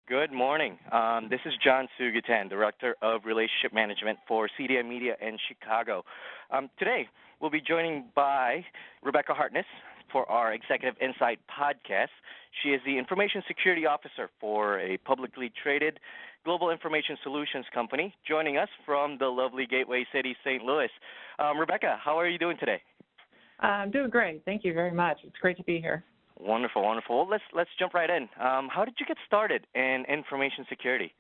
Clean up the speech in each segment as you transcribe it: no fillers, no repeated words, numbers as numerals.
Good morning. This is John Suguitan, Director of Relationship Management for CDI Media in Chicago. Today, we'll be joined by Rebecca Hartness for our Executive Insight podcast. She is the Information Security Officer for a publicly traded global information solutions company, joining us from the lovely Gateway City, St. Louis. Rebecca, how are you doing today? I'm doing great. Thank you very much. It's great to be here. Wonderful, wonderful. Well, let's jump right in. How did you get started in information security?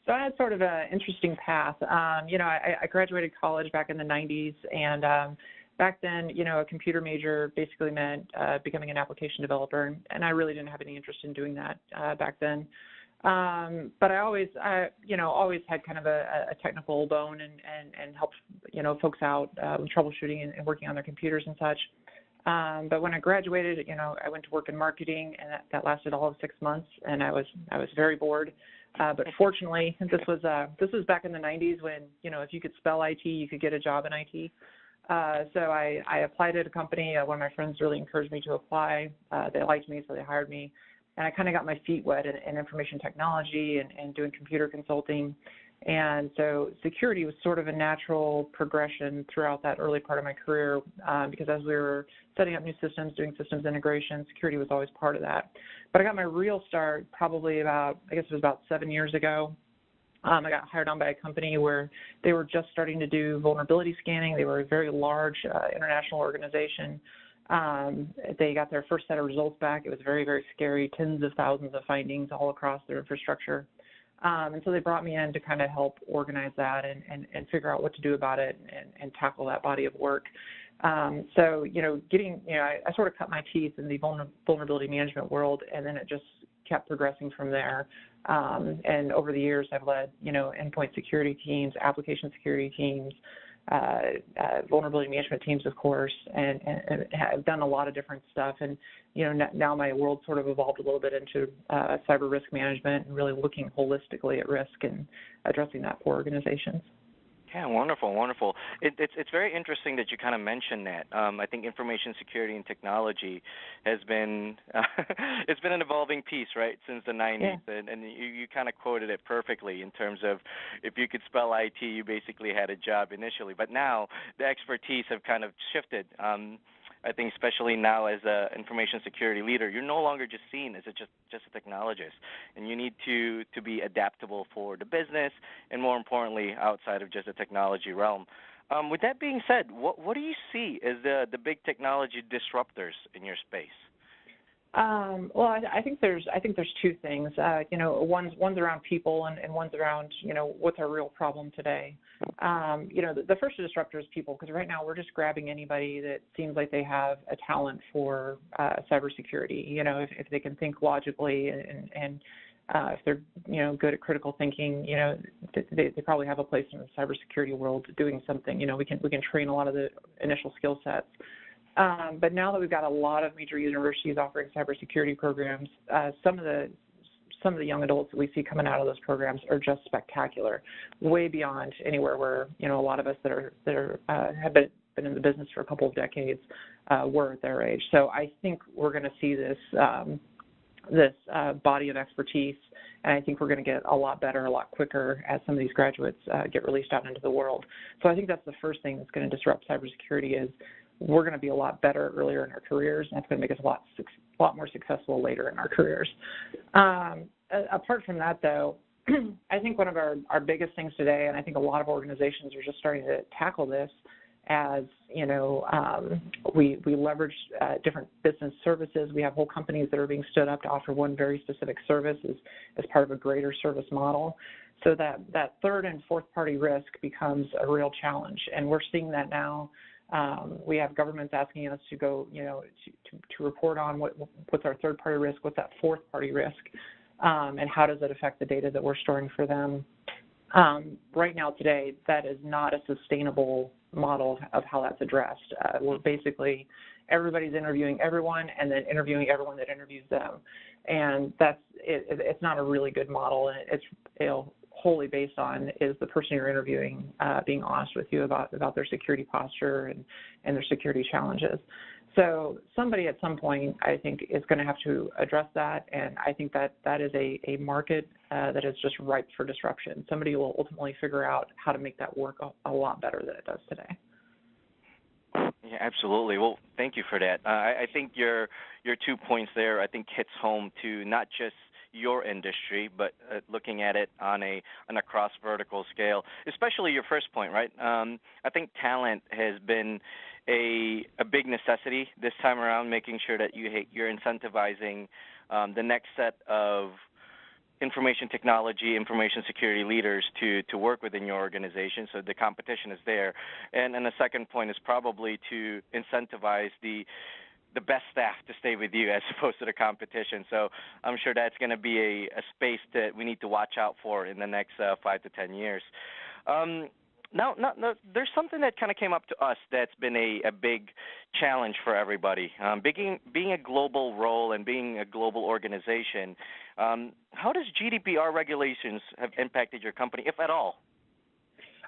So I had sort of an interesting path. I graduated college back in the 90s, and back then, a computer major basically meant becoming an application developer, and I really didn't have any interest in doing that back then. But I always had kind of a technical bone and helped, folks out with troubleshooting and working on their computers and such. But when I graduated, I went to work in marketing, and that lasted all of 6 months, and I was very bored. But fortunately, this was back in the 90s when, if you could spell IT, you could get a job in IT. So I applied at a company. One of my friends really encouraged me to apply. They liked me, so they hired me. And I kind of got my feet wet in information technology and doing computer consulting. And so security was sort of a natural progression throughout that early part of my career because as we were setting up new systems, doing systems integration, security was always part of that. But I got my real start probably about 7 years ago. I got hired on by a company where they were just starting to do vulnerability scanning. They were a very large international organization. They got their first set of results back. It was very, very scary, tens of thousands of findings all across their infrastructure. And so they brought me in to kind of help organize that and figure out what to do about it and tackle that body of work. I sort of cut my teeth in the vulnerability management world, and then it just kept progressing from there. And over the years, I've led, endpoint security teams, application security teams, vulnerability management teams, of course, and have done a lot of different stuff. And, now my world sort of evolved a little bit into cyber risk management and really looking holistically at risk and addressing that for organizations. Yeah, wonderful, wonderful. It's very interesting that you kind of mentioned that. I think information security and technology has been it's been an evolving piece, right, since the 90s, yeah. and you kind of quoted it perfectly in terms of if you could spell IT, you basically had a job initially, but now the expertise have kind of shifted. I think especially now as an information security leader, you're no longer just seen as just a technologist, and you need to be adaptable for the business and, more importantly, outside of just the technology realm. With that being said, what do you see as the big technology disruptors in your space? Well, I think there's two things. One's around people and one's around, what's our real problem today. The first disruptor is people, because right now we're just grabbing anybody that seems like they have a talent for cybersecurity. If they can think logically and if they're, good at critical thinking, they probably have a place in the cybersecurity world doing something. We can train a lot of the initial skill sets. But now that we've got a lot of major universities offering cybersecurity programs, some of the young adults that we see coming out of those programs are just spectacular, way beyond anywhere where a lot of us that have been in the business for a couple of decades were at their age. So I think we're going to see this body of expertise, and I think we're going to get a lot better, a lot quicker as some of these graduates get released out into the world. So I think that's the first thing that's going to disrupt cybersecurity is we're going to be a lot better earlier in our careers, and that's going to make us a lot more successful later in our careers. Apart from that, though, I think one of our biggest things today, and I think a lot of organizations are just starting to tackle this as, we leverage different business services. We have whole companies that are being stood up to offer one very specific service as part of a greater service model. So that third and fourth party risk becomes a real challenge, and we're seeing that now. We have governments asking us to go, to report on what's our third-party risk, what's that fourth-party risk, and how does it affect the data that we're storing for them. Right now, today, that is not a sustainable model of how that's addressed. We're basically, everybody's interviewing everyone and then interviewing everyone that interviews them. And it's not a really good model. It's wholly based on is the person you're interviewing being honest with you about their security posture and their security challenges. So somebody at some point, I think, is going to have to address that, and I think that that is a market that is just ripe for disruption. Somebody will ultimately figure out how to make that work a lot better than it does today. Yeah, absolutely. Well, thank you for that. I think your 2 points there, I think, hits home to not just your industry, but looking at it on a cross-vertical scale, especially your first point, right? I think talent has been a big necessity this time around, making sure that you're incentivizing the next set of information technology, information security leaders to work within your organization, so the competition is there. And the second point is probably to incentivize the best staff to stay with you as opposed to the competition. So I'm sure that's going to be a space that we need to watch out for in the next 5 to 10 years. Now, there's something that kind of came up to us that's been a big challenge for everybody. Being a global role and being a global organization, how does GDPR regulations have impacted your company, if at all?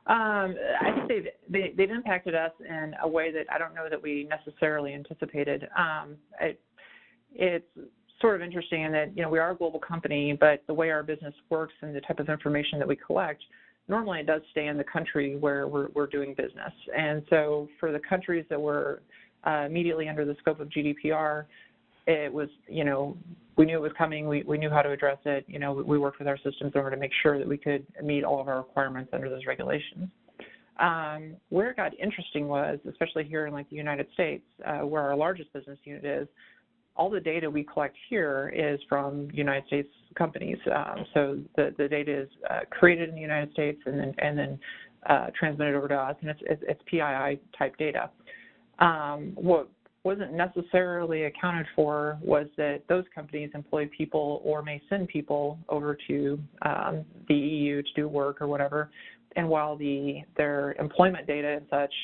I think they've impacted us in a way that I don't know that we necessarily anticipated. It's sort of interesting in that, we are a global company, but the way our business works and the type of information that we collect, normally it does stay in the country where we're doing business. And so for the countries that were immediately under the scope of GDPR, it was, we knew it was coming. We knew how to address it. We worked with our systems in order to make sure that we could meet all of our requirements under those regulations. Where it got interesting was, especially here in the United States, where our largest business unit is, all the data we collect here is from United States companies. So the data is created in the United States and then transmitted over to us, and it's PII type data. What wasn't necessarily accounted for was that those companies employ people or may send people over to the EU to do work or whatever. And while their employment data and such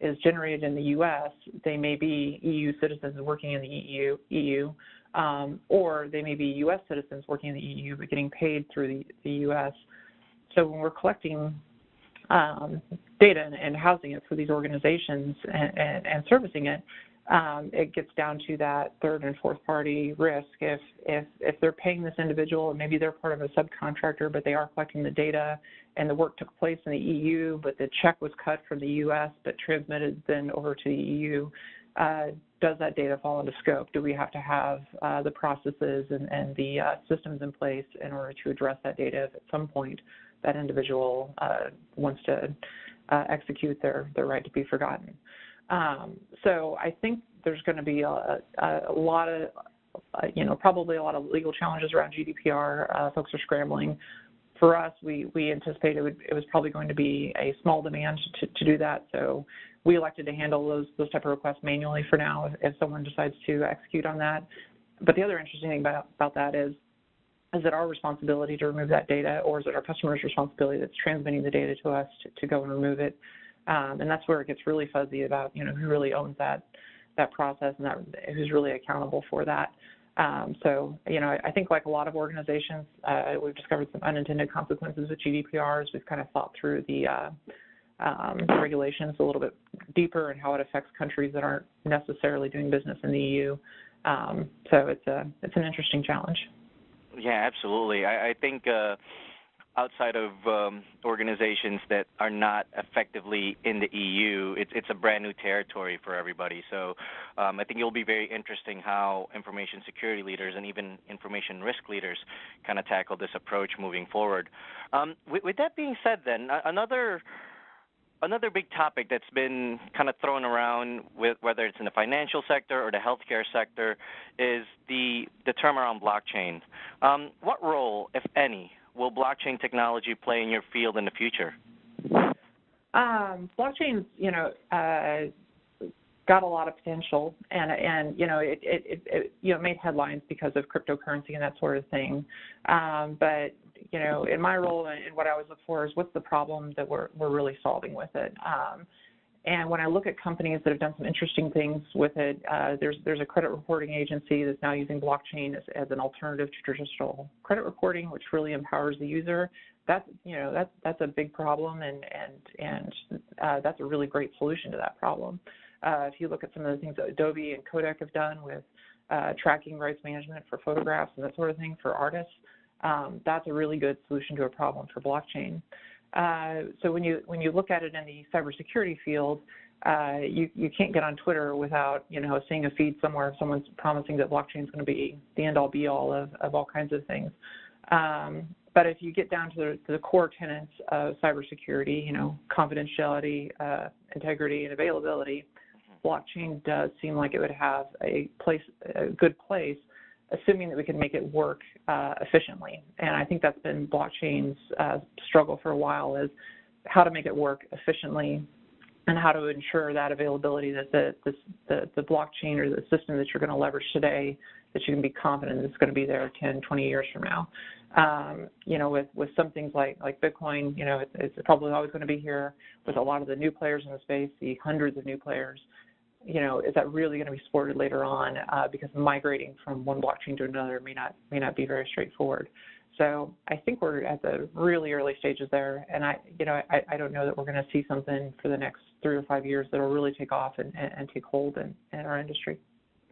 is generated in the U.S., they may be EU citizens working in the EU, or they may be U.S. citizens working in the EU but getting paid through the U.S. So when we're collecting data and housing it for these organizations and servicing it, it gets down to that third and fourth party risk. If they're paying this individual, and maybe they're part of a subcontractor, but they are collecting the data and the work took place in the EU, but the check was cut from the U.S. but transmitted then over to the EU, does that data fall into scope? Do we have to have the processes and the systems in place in order to address that data if at some point that individual wants to execute their right to be forgotten? So I think there's going to be a lot of, probably a lot of legal challenges around GDPR. Folks are scrambling. For us, we anticipated it was probably going to be a small demand to do that. So we elected to handle those type of requests manually for now if someone decides to execute on that. But the other interesting thing about that is it our responsibility to remove that data, or is it our customer's responsibility that's transmitting the data to us to go and remove it? And that's where it gets really fuzzy about, who really owns that process and who's really accountable for that. So, I think like a lot of organizations, we've discovered some unintended consequences with GDPR as we've kind of thought through the regulations a little bit deeper and how it affects countries that aren't necessarily doing business in the EU. So it's an interesting challenge. Yeah, absolutely. I think outside of organizations that are not effectively in the EU, it's a brand new territory for everybody. So I think it'll be very interesting how information security leaders and even information risk leaders kind of tackle this approach moving forward. With that being said, then, another big topic that's been kind of thrown around, with whether it's in the financial sector or the healthcare sector, is the term around blockchain. What role, if any, will blockchain technology play in your field in the future? Blockchain's, got a lot of potential, and it made headlines because of cryptocurrency and that sort of thing. But in my role and what I always look for is what's the problem that we're really solving with it. And when I look at companies that have done some interesting things with it, there's a credit reporting agency that's now using blockchain as an alternative to traditional credit reporting, which really empowers the user. That's a big problem, and that's a really great solution to that problem. If you look at some of the things that Adobe and Kodak have done with tracking rights management for photographs and that sort of thing for artists, that's a really good solution to a problem for blockchain. So when you look at it in the cybersecurity field, you can't get on Twitter without seeing a feed somewhere of someone's promising that blockchain is going to be the end all be all of all kinds of things. But if you get down to the core tenets of cybersecurity, confidentiality, integrity, and availability, blockchain does seem like it would have a good place, assuming that we can make it work efficiently. And I think that's been blockchain's struggle for a while, is how to make it work efficiently and how to ensure that availability, that the blockchain or the system that you're going to leverage today, that you can be confident it's going to be there 10, 20 years from now. With some things like Bitcoin, it's probably always going to be here. With a lot of the new players in the space, the hundreds of new players, is that really going to be supported later on? Because migrating from one blockchain to another may not be very straightforward. So I think we're at the really early stages there, and I don't know that we're going to see something for the next 3 or 5 years that will really take off and take hold in our industry.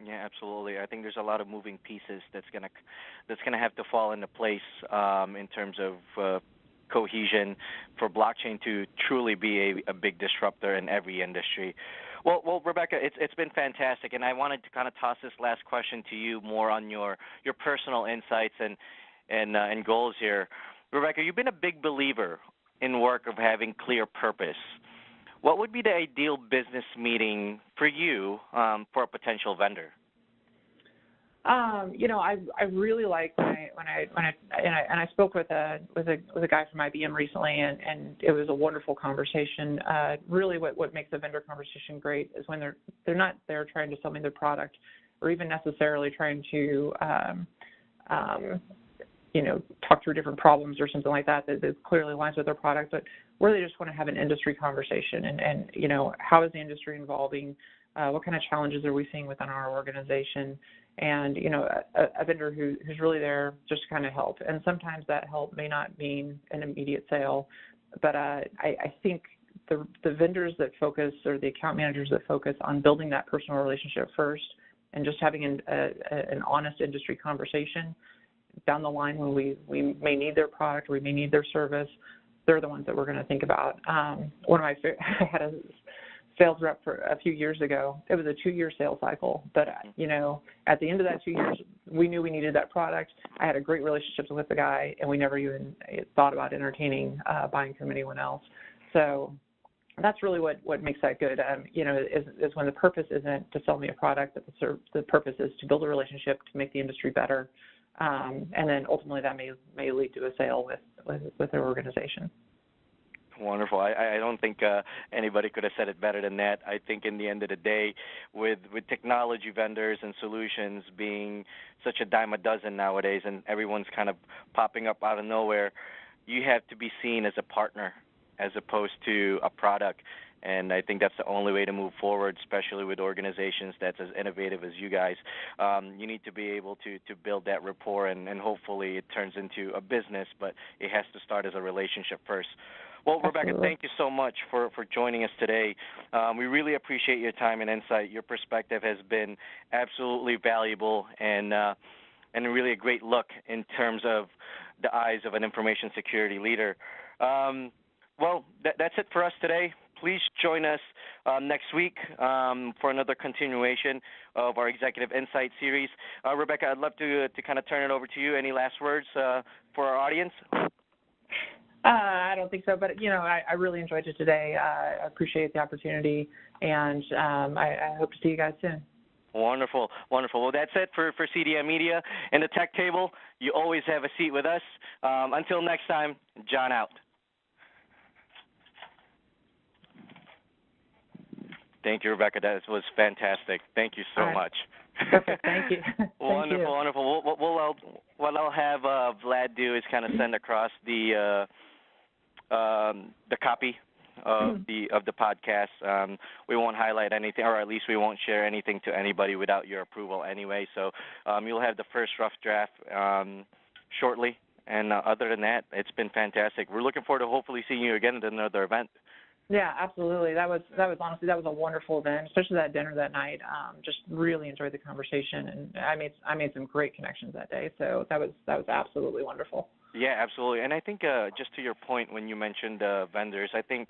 Yeah, absolutely. I think there's a lot of moving pieces that's gonna have to fall into place in terms of cohesion for blockchain to truly be a big disruptor in every industry. Well, Rebecca, it's been fantastic, and I wanted to kind of toss this last question to you more on your personal insights and goals here. Rebecca, you've been a big believer in work of having clear purpose. What would be the ideal business meeting for you for a potential vendor? I really like when I spoke with a guy from IBM recently, and it was a wonderful conversation. Really, what makes a vendor conversation great is when they're not there trying to sell me their product, or even necessarily trying to talk through different problems or something like that clearly aligns with their product, but where they just want to have an industry conversation and how is the industry evolving, what kind of challenges are we seeing within our organization, and a vendor who's really there just to kind of help. And sometimes that help may not mean an immediate sale, but I think the vendors that focus, or the account managers that focus on building that personal relationship first and just having an honest industry conversation down the line when we may need their product, or we may need their service, they're the ones that we're going to think about. I had a sales rep for a few years ago. It was a 2-year sales cycle, but at the end of that 2 years, we knew we needed that product. I had a great relationship with the guy, and we never even thought about entertaining buying from anyone else. So that's really what makes that good. Is when the purpose isn't to sell me a product, but the purpose is to build a relationship to make the industry better. And then ultimately that may lead to a sale with their organization. Wonderful. I don't think anybody could have said it better than that. I think in the end of the day, with technology vendors and solutions being such a dime a dozen nowadays, and everyone's kind of popping up out of nowhere, you have to be seen as a partner as opposed to a product. And I think that's the only way to move forward, especially with organizations that's as innovative as you guys. You need to be able to build that rapport, and hopefully it turns into a business, but it has to start as a relationship first. Well, Rebecca, thank you so much for joining us today. We really appreciate your time and insight. Your perspective has been absolutely valuable and really a great look in terms of the eyes of an information security leader. Well, that's it for us today. Please join us next week for another continuation of our Executive Insight series. Rebecca, I'd love to kind of turn it over to you. Any last words for our audience? I don't think so, but I really enjoyed it today. I appreciate the opportunity, and I hope to see you guys soon. Wonderful, wonderful. Well, that's it for CDM Media and the Tech Table. You always have a seat with us. Until next time, John out. Thank you, Rebecca. That was fantastic. Thank you so much. Perfect. Thank you. Wonderful, Thank you. Wonderful. What I'll have Vlad do is kind of send across the copy of the podcast. We won't highlight anything, or at least we won't share anything to anybody without your approval anyway. So you'll have the first rough draft shortly. And other than that, it's been fantastic. We're looking forward to hopefully seeing you again at another event. Yeah, absolutely. That was honestly, that was a wonderful event, especially that dinner that night. Just really enjoyed the conversation, and I made some great connections that day. So that was absolutely wonderful. Yeah, absolutely. And I think just to your point when you mentioned vendors, I think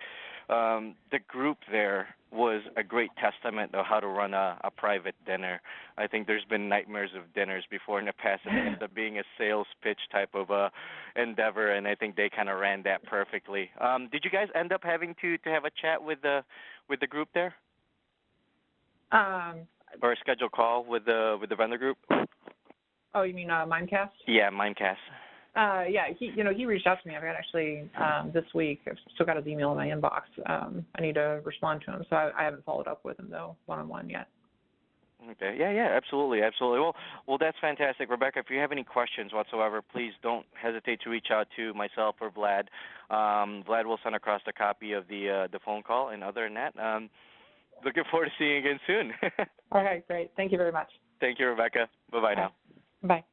the group there was a great testament of how to run a private dinner. I think there's been nightmares of dinners before in the past, and it ended up being a sales pitch type of endeavor, and I think they kind of ran that perfectly. Did you guys end up having to have a chat with the group there, Um, or a scheduled call with the vendor group? oh, you mean Mimecast? Yeah, Mimecast. Yeah, he reached out to me. I've got actually this week. I've still got his email in my inbox. I need to respond to him, so I haven't followed up with him though one-on-one yet. Okay. Yeah, absolutely. Well, that's fantastic, Rebecca. If you have any questions whatsoever, please don't hesitate to reach out to myself or Vlad. Vlad will send across a copy of the phone call. And other than that, looking forward to seeing you again soon. All right, great. Thank you very much. Thank you, Rebecca. Bye-bye now. Bye.